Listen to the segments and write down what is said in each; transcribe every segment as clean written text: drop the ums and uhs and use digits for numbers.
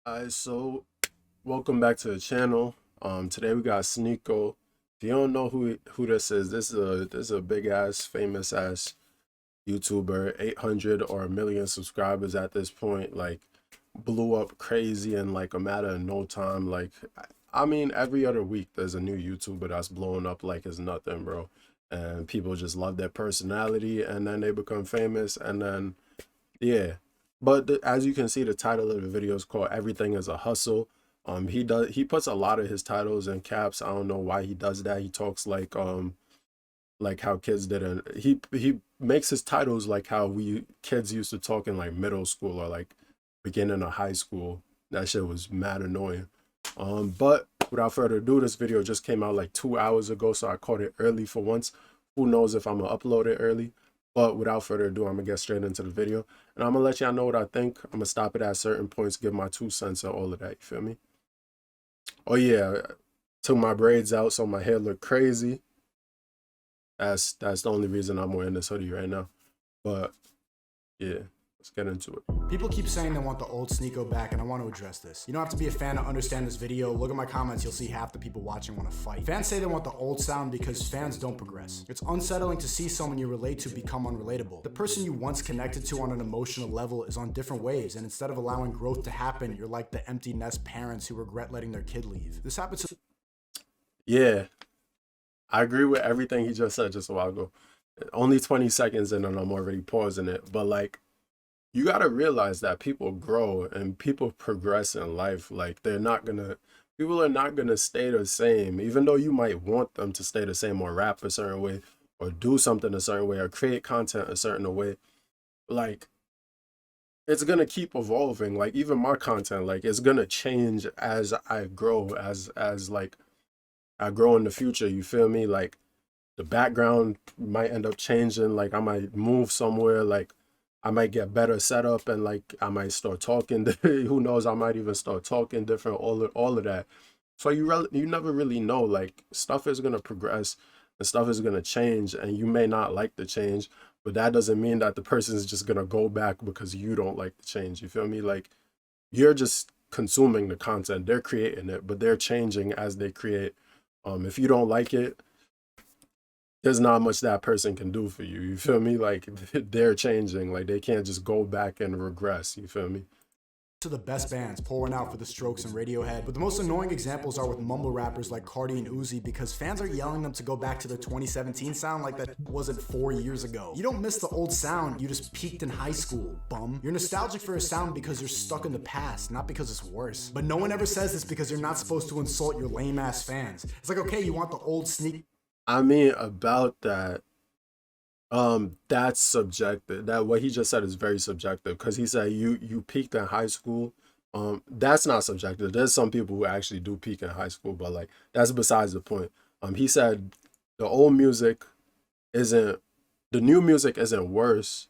Alright, so welcome back to the channel. Today we got Sneako. If you don't know who this is a big ass, famous ass YouTuber, 800 or a million subscribers at this point. Like, blew up crazy in like a matter of no time. Like, I mean, every other week there's a new YouTuber that's blowing up like it's nothing, bro. And people just love their personality, and then they become famous, and then yeah. But as you can see, the title of the video is called "Everything Is a Hustle." He puts a lot of his titles in caps. I don't know why he does that. He talks like how kids did, and he makes his titles like how we kids used to talk in like middle school or like beginning of high school. That shit was mad annoying. But without further ado, this video just came out like 2 hours ago, so I caught it early for once. Who knows if I'm gonna upload it early? But without further ado, I'm gonna get straight into the video, and I'm gonna let y'all know what I think. I'm gonna stop it at certain points, give my 2 cents and all of that. You feel me? Oh yeah, took my braids out so my hair looked crazy. That's the only reason I'm wearing this hoodie right now. But yeah, let's get into it. People keep saying they want the old Sneako back, and I want to address this. You don't have to be a fan to understand this video. Look at my comments, you'll see half the people watching want to fight. Fans say they want the old sound because fans don't progress. It's unsettling to see someone you relate to become unrelatable. The person you once connected to on an emotional level is on different waves, and instead of allowing growth to happen, you're like the empty nest parents who regret letting their kid leave. This happens to— Yeah, I agree with everything he just said just a while ago. Only 20 seconds in and I'm already pausing it. But like, you gotta realize that people grow and people progress in life. Like, people are not gonna stay the same, even though you might want them to stay the same or rap a certain way or do something a certain way or create content a certain way. Like, it's gonna keep evolving. Like, even my content, like, it's gonna change as I grow, as like I grow in the future. You feel me? Like, the background might end up changing. Like, I might move somewhere. Like, I might get better setup, and like I might start talking. Who knows? I might even start talking different. All of that. So you never really know. Like, stuff is gonna progress and stuff is gonna change, and you may not like the change, but that doesn't mean that the person is just gonna go back because you don't like the change. You feel me? Like, you're just consuming the content. They're creating it, but they're changing as they create. If you don't like it, there's not much that person can do for you. You feel me? Like, they're changing. Like, they can't just go back and regress. You feel me? the best bands pouring out for the Strokes and Radiohead, but the most annoying examples are with mumble rappers like Cardi and Uzi because fans are yelling them to go back to their 2017 sound like that wasn't 4 years ago. You don't miss the old sound, you just peaked in high school, bum. You're nostalgic for a sound because you're stuck in the past, not because it's worse. But no one ever says this because you're not supposed to insult your lame ass fans. It's like, okay, you want the old sneak. I mean, about that, that's subjective. That what he just said is very subjective, because he said you peaked in high school. That's not subjective. There's some people who actually do peak in high school, but like, that's besides the point. He said the old music isn't, the new music isn't worse.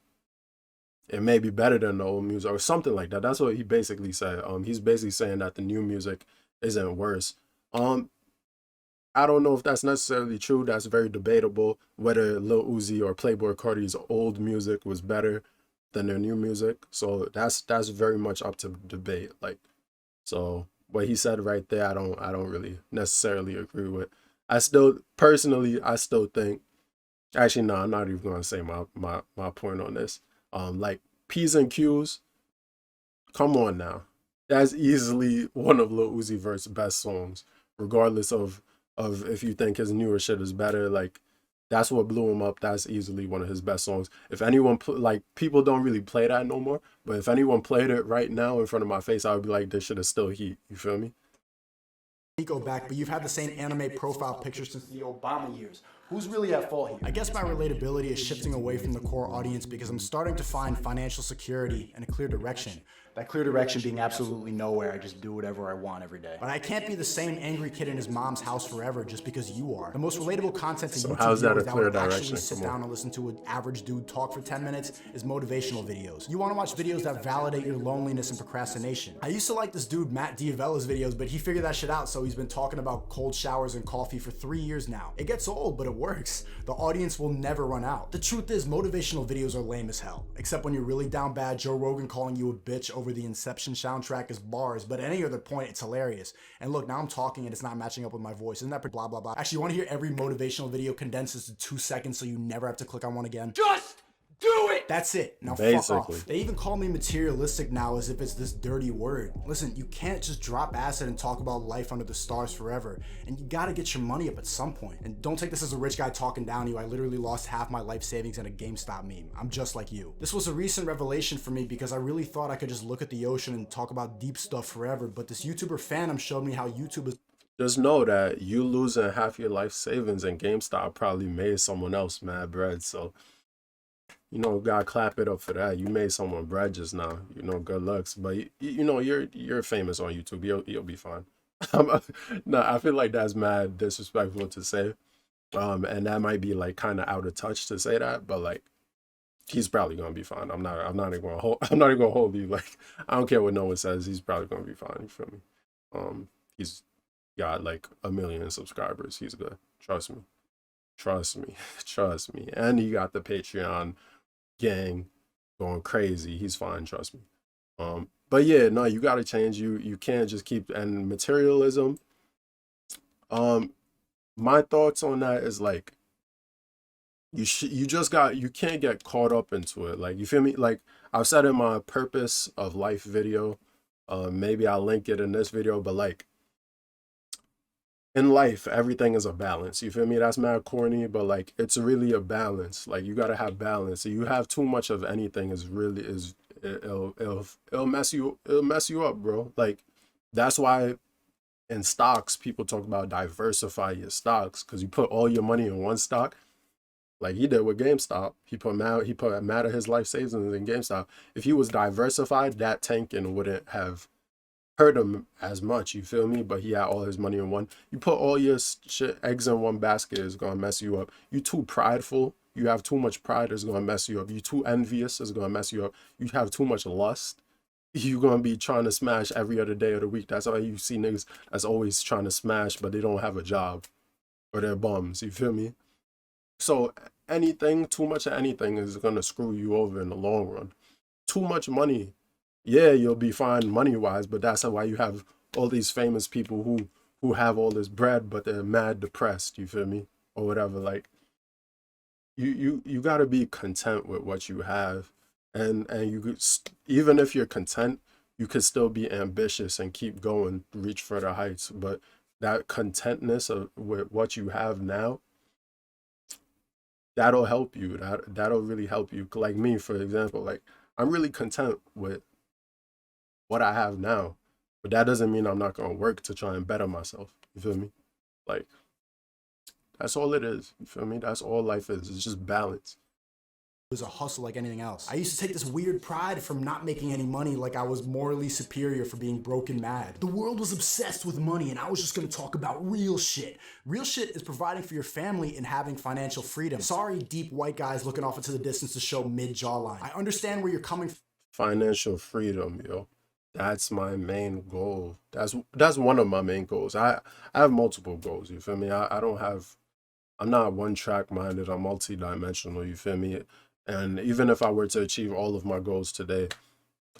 It may be better than the old music or something like that. That's what he basically said. He's basically saying that the new music isn't worse. I don't know if that's necessarily true. That's very debatable, whether Lil Uzi or Playboi Carti's old music was better than their new music. So that's very much up to debate. Like, so what he said right there, I don't really necessarily agree with. I still personally, I still think, actually no, I'm not even gonna say my point on this. Like, P's and Q's, come on now. That's easily one of Lil Uzi Vert's best songs, regardless of if you think his newer shit is better. Like, that's what blew him up. That's easily one of his best songs. If anyone like, people don't really play that no more, but if anyone played it right now in front of my face, I would be like, this shit is still heat. You feel me? Go back, but you've had the same anime profile pictures since the Obama years. Who's really at fault here? I guess my relatability is shifting away from the core audience because I'm starting to find financial security and a clear direction. That clear direction being absolutely nowhere. I just do whatever I want every day. But I can't be the same angry kid in his mom's house forever just because you are. The most relatable content to YouTube how's that a videos that clear would direction? actually sit down and listen to an average dude talk for 10 minutes is motivational videos. You want to watch videos that validate your loneliness and procrastination. I used to like this dude Matt Diavella's videos, but he figured that shit out, so he's been talking about cold showers and coffee for 3 years now. It gets old, but it works. The audience will never run out. The truth is, motivational videos are lame as hell. Except when you're really down bad, Joe Rogan calling you a bitch over the Inception soundtrack is bars, but at any other point, it's hilarious. And look, now I'm talking and it's not matching up with my voice. Isn't that pretty blah, blah, blah? Actually, you wanna hear every motivational video condenses to 2 seconds so you never have to click on one again? Just do it! That's it. Now fuck off. They even call me materialistic now as if it's this dirty word. Listen, you can't just drop acid and talk about life under the stars forever. And you gotta get your money up at some point. And don't take this as a rich guy talking down to you. I literally lost half my life savings in a GameStop meme. I'm just like you. This was a recent revelation for me because I really thought I could just look at the ocean and talk about deep stuff forever. But this YouTuber Phantom showed me how YouTube is. Just know that you losing half your life savings in GameStop probably made someone else mad bread. So, you know, gotta clap it up for that. You made someone bread just now. You know, good looks. But you know, you're famous on YouTube. You'll be fine. No, I feel like that's mad disrespectful to say. And that might be like kind of out of touch to say that, but like he's probably gonna be fine. I'm not even gonna hold you. Like, I don't care what no one says. He's probably gonna be fine. You feel me? He's got like 1 million subscribers. He's good. Trust me. Trust me. And he got the Patreon gang going crazy. He's fine. Trust me. But yeah, no, you gotta change. You can't just keep, and materialism. My thoughts on that is like, you can't get caught up into it. Like, you feel me? Like I've said in my purpose of life video, maybe I'll link it in this video, but like in life, everything is a balance. You feel me? That's mad corny, but like it's really a balance. Like you gotta have balance. So you have too much of anything it'll mess you up, bro. Like that's why in stocks people talk about diversify your stocks, because you put all your money in one stock. Like he did with GameStop. He put mad of his life savings in GameStop. If he was diversified, that tanking wouldn't have hurt him as much, you feel me? But he had all his money in one. You put all your eggs in one basket, is gonna mess you up. You too prideful, you have too much pride, is gonna mess you up. You too envious, is gonna mess you up. You have too much lust, you're gonna be trying to smash every other day of the week. That's why you see niggas that's always trying to smash, but they don't have a job, or they're bums, you feel me? So too much of anything is gonna screw you over in the long run. Too much money, yeah, you'll be fine money-wise, but that's why you have all these famous people who have all this bread, but they're mad depressed, you feel me? Or whatever. Like, you got to be content with what you have. And you could, even if you're content, you could still be ambitious and keep going, reach further heights. But that contentness with what you have now, that'll help you. That'll really help you. Like me, for example, like I'm really content with what I have now, but that doesn't mean I'm not gonna work to try and better myself. You feel me? Like that's all it is. You feel me? That's all life is. It's just balance. It was a hustle like anything else. I used to take this weird pride from not making any money, like I was morally superior for being broke and mad. The world was obsessed with money and I was just gonna talk about real shit. Real shit is providing for your family and having financial freedom. Sorry, deep white guys looking off into the distance to show mid jawline. I understand where you're coming from. Financial freedom, yo. That's my main goal. That's one of my main goals. I have multiple goals, you feel me? I'm not one track minded, I'm multi-dimensional, you feel me? And even if I were to achieve all of my goals today,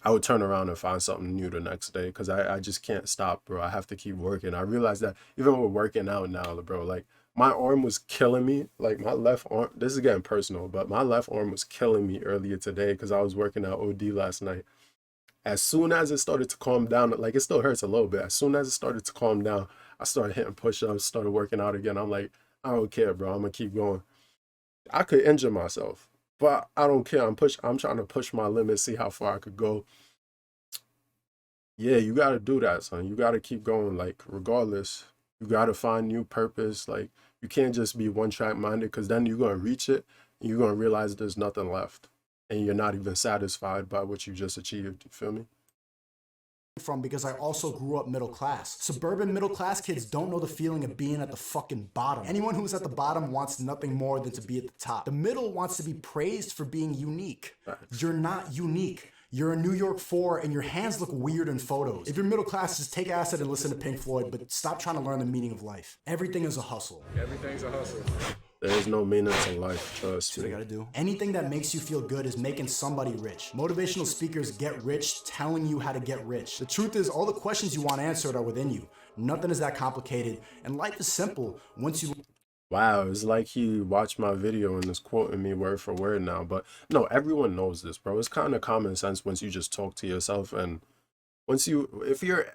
I would turn around and find something new the next day, because I just can't stop, bro. I have to keep working. I realize that even with working out now, bro, like my arm was killing me. Like my left arm, this is getting personal, but my left arm was killing me earlier today because I was working out OD last night. As soon as it started to calm down, like it still hurts a little bit. As soon as it started to calm down, I started hitting push-ups, started working out again. I'm like, I don't care, bro. I'm gonna keep going. I could injure myself, but I don't care. I'm trying to push my limits, see how far I could go. Yeah, you gotta do that, son. You gotta keep going. Like, regardless, you gotta find new purpose. Like, you can't just be one track minded, because then you're gonna reach it and you're gonna realize there's nothing left. And you're not even satisfied by what you just achieved. You feel me? From because I also grew up middle class. Suburban middle class kids don't know the feeling of being at the fucking bottom. Anyone who's at the bottom wants nothing more than to be at the top. The middle wants to be praised for being unique. You're not unique. You're a New York 4 and your hands look weird in photos. If you're middle class, just take acid and listen to Pink Floyd, but stop trying to learn the meaning of life. Everything is a hustle. Everything's a hustle. There's no meaning to life, trust See what I me. gotta do? Anything that makes you feel good is making somebody rich. Motivational speakers get rich telling you how to get rich. The truth is, all the questions you want answered are within you. Nothing is that complicated, and life is simple once you. Wow, it's like he watched my video and is quoting me word for word now. But no, everyone knows this, bro. It's kind of common sense once you just talk to yourself and once you, if you're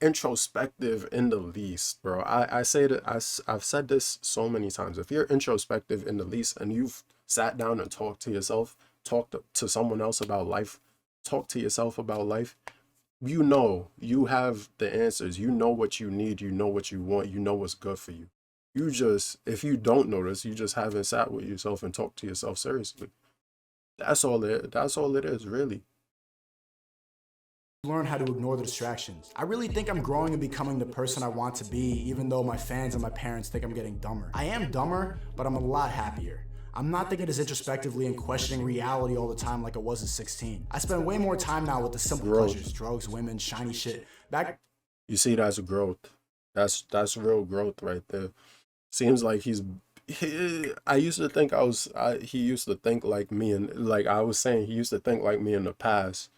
introspective in the least, bro. I say that I've said this so many times. If you're introspective in the least and you've sat down and talked to yourself, talked to someone else about life, talk to yourself about life, you know you have the answers. You know what you need. You know what you want. You know what's good for you. You just, if you don't notice, you just haven't sat with yourself and talked to yourself seriously. That's all it is, really. Learn how to ignore the distractions. I really think I'm growing and becoming the person I want to be, even though my fans and my parents think I'm getting dumber. I am dumber, but I'm a lot happier. I'm not thinking as introspectively and questioning reality all the time like I was at 16. I spend way more time now with the simple pleasures, drugs, women, shiny shit. Back You see, that's growth. That's real growth right there. Seems like I used to think he used to think like me, and like I was saying, he used to think like me in the past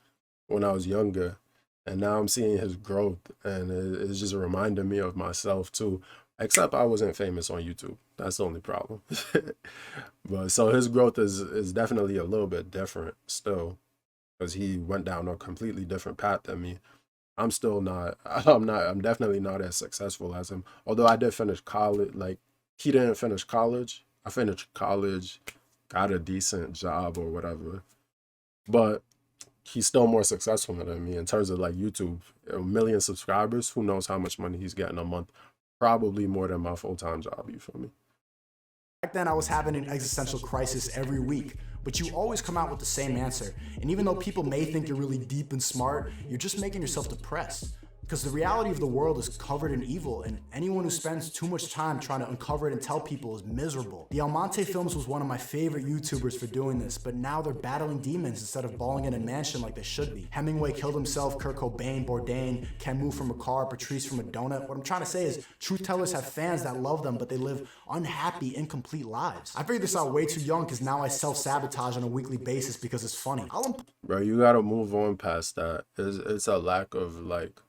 when I was younger, and now I'm seeing his growth, and it's just reminding me of myself too. Except I wasn't famous on YouTube. That's the only problem. But so his growth is definitely a little bit different still, because he went down a completely different path than me. I'm still not. I'm definitely not as successful as him. Although I did finish college. Like he didn't finish college. I finished college, got a decent job or whatever. But he's still more successful than me in terms of like YouTube. 1 million subscribers. Who knows how much money he's getting a month? Probably more than my full-time job. You feel me? then, I was having an existential crisis every week, but you always come out with the same answer. And even though people may think you're really deep and smart, you're just making yourself depressed. Because the reality of the world is covered in evil, and anyone who spends too much time trying to uncover it and tell people is miserable. The Almonte Films was one of my favorite YouTubers for doing this, but now they're battling demons instead of balling in a mansion like they should be. Hemingway killed himself, Kurt Cobain, Bourdain, Camus from a car, Patrice from a donut. What I'm trying to say is, truth tellers have fans that love them, but they live unhappy, incomplete lives. I figured this out way too young because now I self-sabotage on a weekly basis because it's funny. Bro, you gotta move on past that. It's a lack of like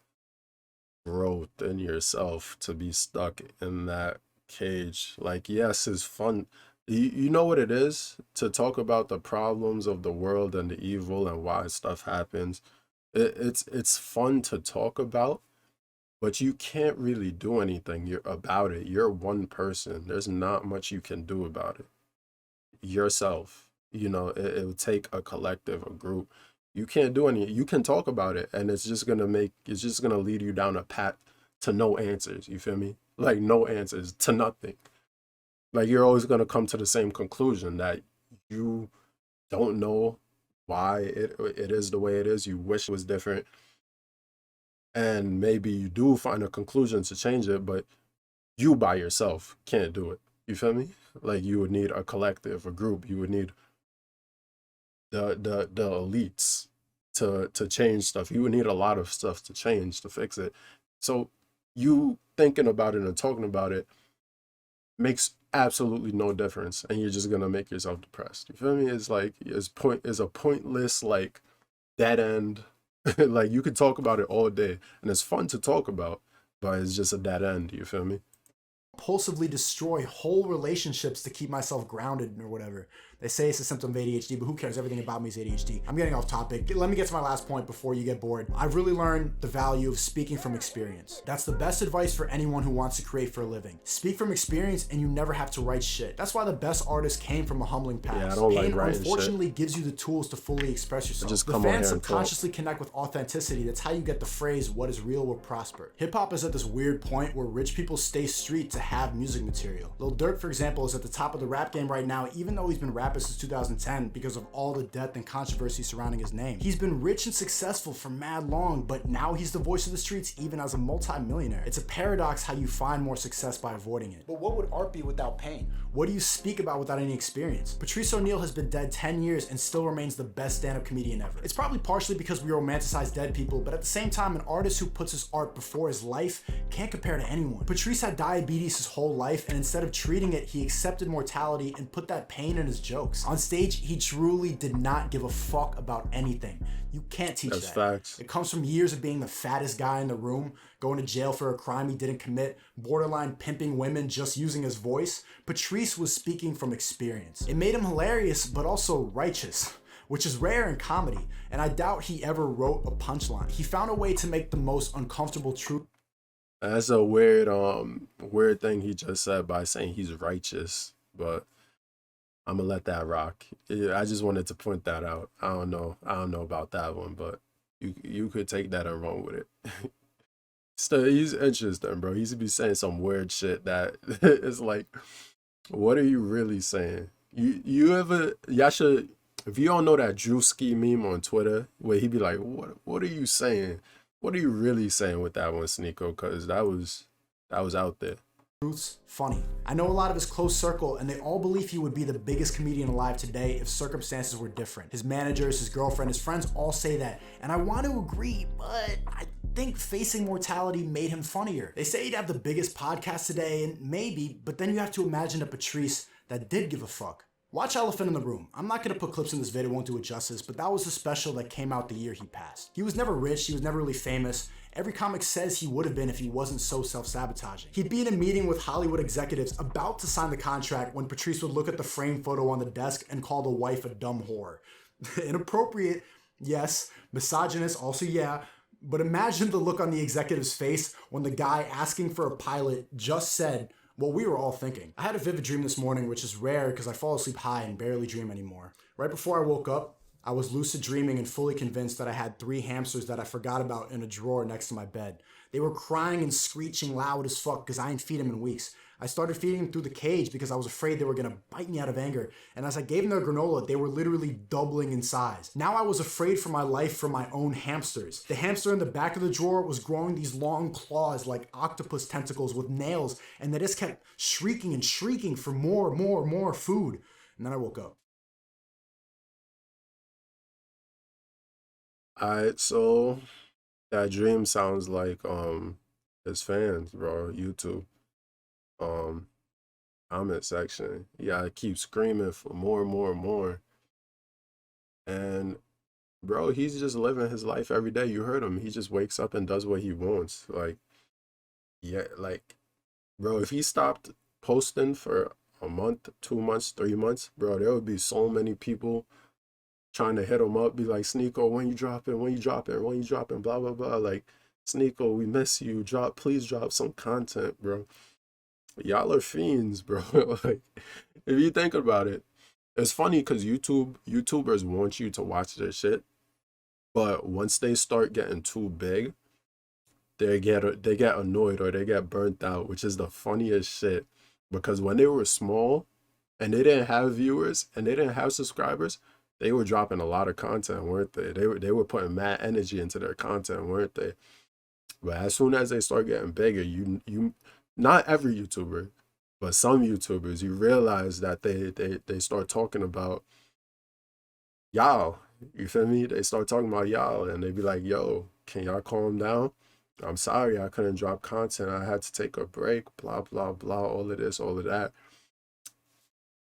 growth in yourself to be stuck in that cage. Like, yes, it's fun. You know what it is to talk about the problems of the world and the evil and why stuff happens. It's fun to talk about, but you can't really do anything about it. You're one person. There's not much you can do about it yourself. It would take a collective, a group. You can't do any. You can talk about it, and it's just gonna lead you down a path to no answers. You feel me? Like no answers to nothing. Like you're always gonna come to the same conclusion that you don't know why it is the way it is. You wish it was different, and maybe you do find a conclusion to change it, but you by yourself can't do it. You feel me? Like you would need a collective, a group. You would need the elites to change stuff. You would need a lot of stuff to change to fix it. So you thinking about it and talking about it makes absolutely no difference, and you're just gonna make yourself depressed. You feel me? It's like it's a pointless like dead end. Like you could talk about it all day, and it's fun to talk about, but it's just a dead end. You feel me? Impulsively destroy whole relationships to keep myself grounded or whatever. They say it's a symptom of ADHD, but who cares? Everything about me is ADHD. I'm getting off topic. Let me get to my last point before you get bored. I've really learned the value of speaking from experience. That's the best advice for anyone who wants to create for a living. Speak from experience and you never have to write shit. That's why the best artists came from a humbling past. Yeah, I don't like writing unfortunately shit. gives you the tools to fully express yourself. Just The come on fans here and talk. subconsciously connect with authenticity. That's how you get the phrase, what is real will prosper. Hip hop is at this weird point where rich people stay street to have music material. Lil Durk, for example, is at the top of the rap game right now, even though he's been rapping rapper since 2010 because of all the death and controversy surrounding his name. He's been rich and successful for mad long, but now he's the voice of the streets even as a multi-millionaire. It's a paradox how you find more success by avoiding it. But what would art be without pain? What do you speak about without any experience? Patrice O'Neal has been dead 10 years and still remains the best stand-up comedian ever. It's probably partially because we romanticize dead people, but at the same time, an artist who puts his art before his life can't compare to anyone. Patrice had diabetes his whole life, and instead of treating it, he accepted mortality and put that pain in his jokes. On stage, he truly did not give a fuck about anything. You can't teach that. That's facts. It comes from years of being the fattest guy in the room, going to jail for a crime he didn't commit, borderline pimping women just using his voice. Patrice was speaking from experience. It made him hilarious, but also righteous, which is rare in comedy, and I doubt he ever wrote a punchline. He found a way to make the most uncomfortable truth. That's a weird thing he just said by saying he's righteous, but I'm gonna let that rock. Yeah, I just wanted to point that out. I don't know about that one, but you could take that and run with it. Still, he's interesting, bro. He used to be saying some weird shit that it's like, what are you really saying? Y'all should, if you don't know that Drewski meme on Twitter, where he be like, what are you saying? What are you really saying with that one, Sneako? Because that was out there. Truth's funny. I know a lot of his close circle, and they all believe he would be the biggest comedian alive today if circumstances were different. His managers, his girlfriend, his friends all say that, and I want to agree, but I think facing mortality made him funnier. They say he'd have the biggest podcast today, and maybe, but then you have to imagine a Patrice that did give a fuck. Watch Elephant in the Room. I'm not gonna put clips in this video, won't do it justice, but that was a special that came out the year he passed. He was never rich, he was never really famous. Every comic says he would have been if he wasn't so self-sabotaging. He'd be in a meeting with Hollywood executives about to sign the contract when Patrice would look at the framed photo on the desk and call the wife a dumb whore. Inappropriate, yes. Misogynist, also yeah. But imagine the look on the executive's face when the guy asking for a pilot just said what we were all thinking. I had a vivid dream this morning, which is rare because I fall asleep high and barely dream anymore. Right before I woke up, I was lucid dreaming and fully convinced that I had 3 hamsters that I forgot about in a drawer next to my bed. They were crying and screeching loud as fuck because I ain't feed them in weeks. I started feeding them through the cage because I was afraid they were gonna bite me out of anger. And as I gave them their granola, they were literally doubling in size. Now I was afraid for my life from my own hamsters. The hamster in the back of the drawer was growing these long claws like octopus tentacles with nails, and they just kept shrieking and shrieking for more food. And then I woke up. Alright, so that dream sounds like his fans, bro. YouTube. Comment section. Yeah, I keep screaming for more. And bro, he's just living his life every day. You heard him. He just wakes up and does what he wants. Like, yeah, like, bro, if he stopped posting for a month, 2 months, 3 months, bro, there would be so many people trying to hit him up, be like, Sneako, when you dropping, blah, blah, blah. Like, Sneako, we miss you. Please drop some content, bro. Y'all are fiends, bro. Like, if you think about it, it's funny because YouTubers want you to watch their shit, but once they start getting too big, they get annoyed or they get burnt out, which is the funniest shit. Because when they were small and they didn't have viewers and they didn't have subscribers, they were dropping a lot of content, weren't they? They were putting mad energy into their content, weren't they? But as soon as they start getting bigger, you not every YouTuber, but some YouTubers, you realize that they start talking about y'all. You feel me? They start talking about y'all and they be like, yo, can y'all calm down? I'm sorry I couldn't drop content. I had to take a break, blah, blah, blah, all of this, all of that.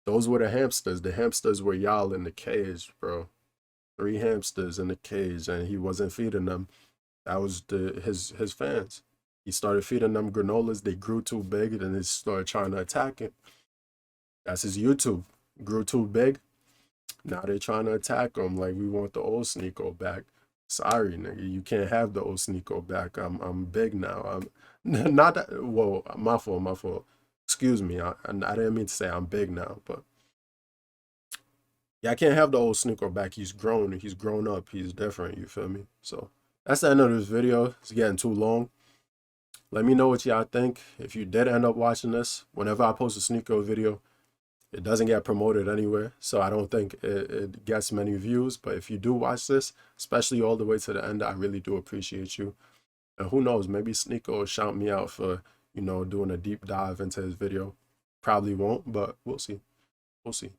Those were the hamsters. The hamsters were y'all in the cage, bro. 3 hamsters in the cage and he wasn't feeding them. That was his fans. He started feeding them granolas. They grew too big and then they started trying to attack him. That's his YouTube. Grew too big. Now they're trying to attack him like we want the old Sneako back. Sorry, nigga. You can't have the old Sneako back. I'm big now. I'm not that. Whoa, my fault. Excuse me. I didn't mean to say I'm big now, but yeah, I can't have the old Sneako back. He's grown. He's grown up. He's different. You feel me? So that's the end of this video. It's getting too long. Let me know what y'all think. If you did end up watching this, whenever I post a Sneako video, It doesn't get promoted anywhere, so I don't think it gets many views. But if you do watch this, especially all the way to the end, I really do appreciate you. And who knows, maybe Sneako will shout me out for, you know, doing a deep dive into his video. Probably won't, but we'll see. We'll see.